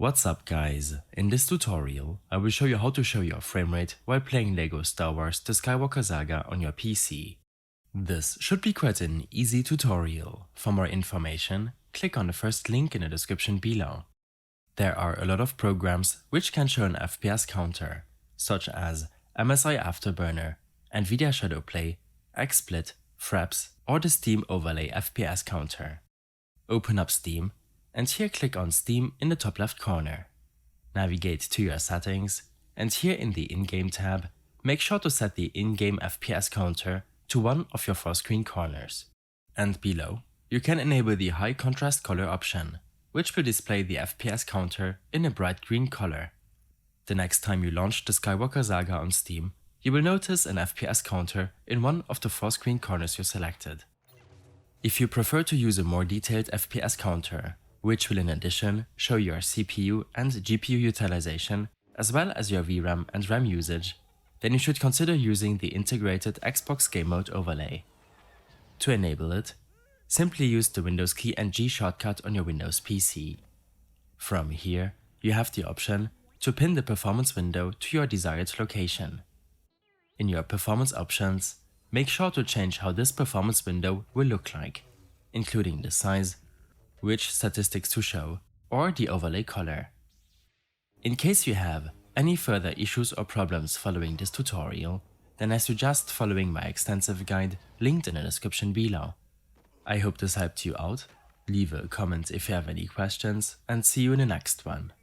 What's up guys, in this tutorial I will show you how to show your framerate while playing LEGO Star Wars The Skywalker Saga on your PC. This should be quite an easy tutorial. For more information, click on the first link in the description below. There are a lot of programs which can show an FPS counter, such as MSI Afterburner, Nvidia Shadowplay, XSplit, Fraps or the Steam Overlay FPS counter. Open up Steam and here click on Steam in the top left corner. Navigate to your settings and here in the in-game tab, make sure to set the in-game FPS counter to one of your 4 screen corners. And below, you can enable the high contrast color option, which will display the FPS counter in a bright green color. The next time you launch the Skywalker Saga on Steam, you will notice an FPS counter in one of the 4 screen corners you selected. If you prefer to use a more detailed FPS counter, which will in addition show your CPU and GPU utilization as well as your VRAM and RAM usage, then you should consider using the integrated Xbox Game Mode overlay. To enable it, simply use the Windows key and G shortcut on your Windows PC. From here, you have the option to pin the performance window to your desired location. In your performance options, make sure to change how this performance window will look like, including the size, which statistics to show, or the overlay color. In case you have any further issues or problems following this tutorial, then I suggest following my extensive guide linked in the description below. I hope this helped you out. Leave a comment if you have any questions and see you in the next one.